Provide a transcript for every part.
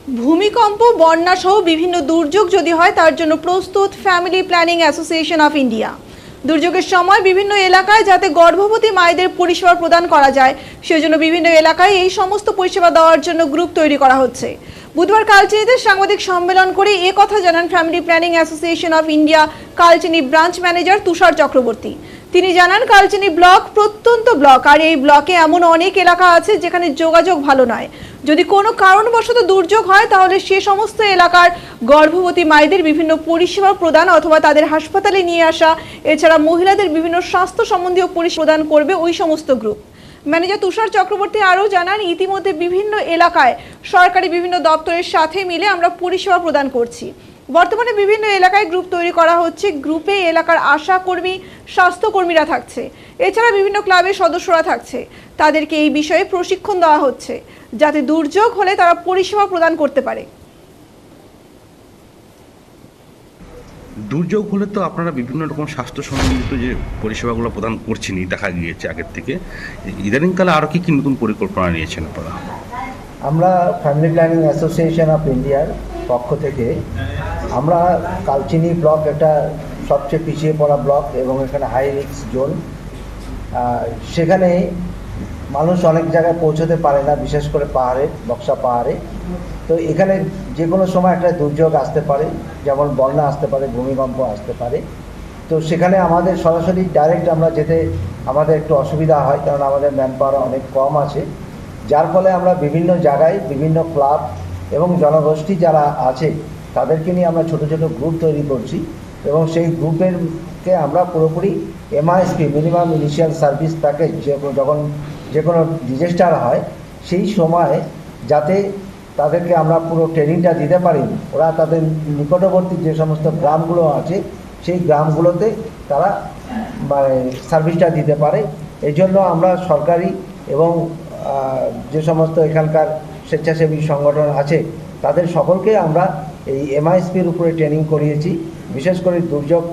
ভূমিকম্প, বন্যা সহ বিভিন্ন দুর্যোগ যদি হয় তার জন্য প্রস্তুত family planning association of India. দুর্যোগের সময় বিভিন্ন এলাকায় যাতে গর্ভবতী মায়েদের পরিষেবা প্রদান করা যায় সেজন্য বিভিন্ন এলাকায় এই সমস্ত পরিষেবা দেওয়ার জন্য গ্রুপ তৈরি করা হচ্ছে। বুধবার কালচিনিতে সাংবাদিক সম্মেলন করে এ কথা জানান family planning association of India Kalchini branch manager Tushar Chakraborty. তিনি জানান কালচিনি ব্লক প্রত্যন্ত ব্লক, আর এই ব্লকে এমন অনেক এলাকা আছে যেখানে যোগাযোগ ভালো নয়। যদি কোনো কারণবশত দুর্যোগ হয় তাহলে সে সমস্ত এলাকার গর্ভবতী মায়েদের বিভিন্ন পরিষেবা প্রদান অথবা তাদের হাসপাতালে নিয়ে আসা, এছাড়া মহিলাদের বিভিন্ন স্বাস্থ্য সম্বন্ধীয় পরিষেবা প্রদান করবে ওই সমস্ত গ্রুপ। ম্যানেজার তুষার চক্রবর্তী আরও জানান, ইতিমধ্যে বিভিন্ন এলাকায় সরকারি বিভিন্ন দপ্তরের সাথে মিলে আমরা পরিষেবা প্রদান করছি। বর্তমানে বিভিন্ন এলাকায় গ্রুপ তৈরি করা হচ্ছে। গ্রুপে এলাকার আশা কর্মী, স্বাস্থ্যকর্মীরা থাকছে, এছাড়া বিভিন্ন ক্লাবের সদস্যরা থাকছে। তাদেরকে এই বিষয়ে প্রশিক্ষণ দেওয়া হচ্ছে যাতে দুর্যোগ হলে তারা পরিষেবা প্রদান করতে পারে। দুর্যোগ হলে তো আপনারা বিভিন্ন রকম স্বাস্থ্য সম্বন্ধিত যে পরিষেবাগুলো প্রদান করছেনই, দেখা গিয়েছে আগের থেকে। ইদানিংকালে আরও কি নতুন পরিকল্পনা নিয়েছেন আপনারা? আমরা ফ্যামিলি প্ল্যানিং অ্যাসোসিয়েশন অফ ইন্ডিয়ার পক্ষ থেকে আমরা কালচিনি ব্লক একটা সবচেয়ে পিছিয়ে পড়া ব্লক এবং এখানে হাই রিস্ক জোন। সেখানে মানুষ অনেক জায়গায় পৌঁছতে পারে না, বিশেষ করে পাহাড়ে, বক্সা পাহাড়ে। তো এখানে যে কোনো সময় একটা দুর্যোগ আসতে পারে, যেমন বন্যা আসতে পারে, ভূমিকম্প আসতে পারে। তো সেখানে আমাদের সরাসরি ডাইরেক্ট আমরা যেতে আমাদের একটু অসুবিধা হয়, কারণ আমাদের ম্যান পাওয়ার অনেক কম আছে। যার ফলে আমরা বিভিন্ন জায়গায় বিভিন্ন ক্লাব এবং জনগোষ্ঠী যারা আছে তাদেরকে নিয়ে আমরা ছোট ছোট গ্রুপ তৈরি করছি এবং সেই গ্রুপেরকে আমরা পুরোপুরি এমআইএসপি, মিনিমাম ইনিশিয়াল সার্ভিস প্যাকেজ, যখন যে কোনো ডিজাস্টার হয় সেই সময় যাতে তাদেরকে আমরা পুরো ট্রেনিংটা দিতে পারি, ওরা তাদের নিকটবর্তী যে সমস্ত গ্রামগুলো আছে সেই গ্রামগুলোতে তারা সার্ভিসটা দিতে পারে। এই জন্য আমরা সরকারি এবং যে সমস্ত এখানকার স্বেচ্ছাসেবী সংগঠন আছে তাদের সকলকে আমরা এই এমআইএসপির উপরে ট্রেনিং করিয়েছি। বিশেষ করে দুর্যোগ,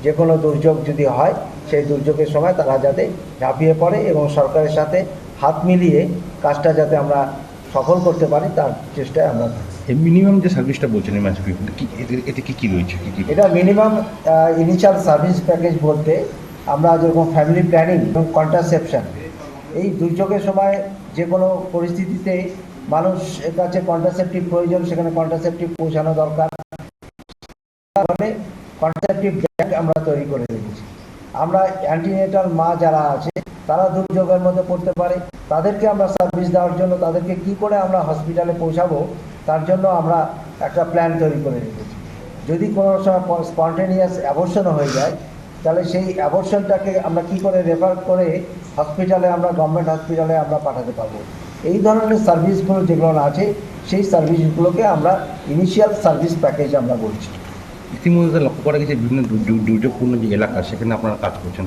যে কোনো দুর্যোগ যদি হয় সেই দুর্যোগের সময় তারা যাতে ঝাঁপিয়ে পড়ে এবং সরকারের সাথে হাত মিলিয়ে কাজটা যাতে আমরা সফল করতে পারি তার চেষ্টায় আমরা। মিনিমাম যে সার্ভিসটা বলছেন এমআইএসপি, এতে কি রয়েছে? এটা মিনিমাম ইনিশিয়াল সার্ভিস প্যাকেজ বলতে আমরা যেরকম ফ্যামিলি প্ল্যানিং এবং কন্ট্রাসেপশন, এই দুর্যোগের সময় যে কোনো পরিস্থিতিতে মানুষের কাছে কন্ট্রাসেপটিভ প্রয়োজন, সেখানে কন্ট্রাসেপটিভ পৌঁছানো দরকার। কন্ট্রাসেপটিভ ব্যাগ আমরা তৈরি করে রেখেছি। আমরা অ্যান্টিনেটাল মা যারা আছে তারা দুর্যোগের মধ্যে পড়তে পারে, তাদেরকে আমরা সার্ভিস দেওয়ার জন্য তাদেরকে কি করে আমরা হসপিটালে পৌঁছাবো তার জন্য আমরা একটা প্ল্যান তৈরি করে রেখেছি। যদি কোনো সময় স্পন্টেনিয়াস অ্যাবর্শনও হয়ে যায় তাহলে সেই অ্যাবর্শনটাকে আমরা কি করে রেফার করে হসপিটালে, আমরা গভর্নমেন্ট হসপিটালে আমরা পাঠাতে পারবো। এই ধরনের সার্ভিসগুলো যেগুলো আছে সেই সার্ভিসগুলোকে আমরা ইনিশিয়াল সার্ভিস প্যাকেজ আমরা বলছি। ইতিমধ্যে লক্ষ্য করা গেছে বিভিন্ন দুর্যোগপূর্ণ যে এলাকা সেখানে আপনারা কাজ করছেন।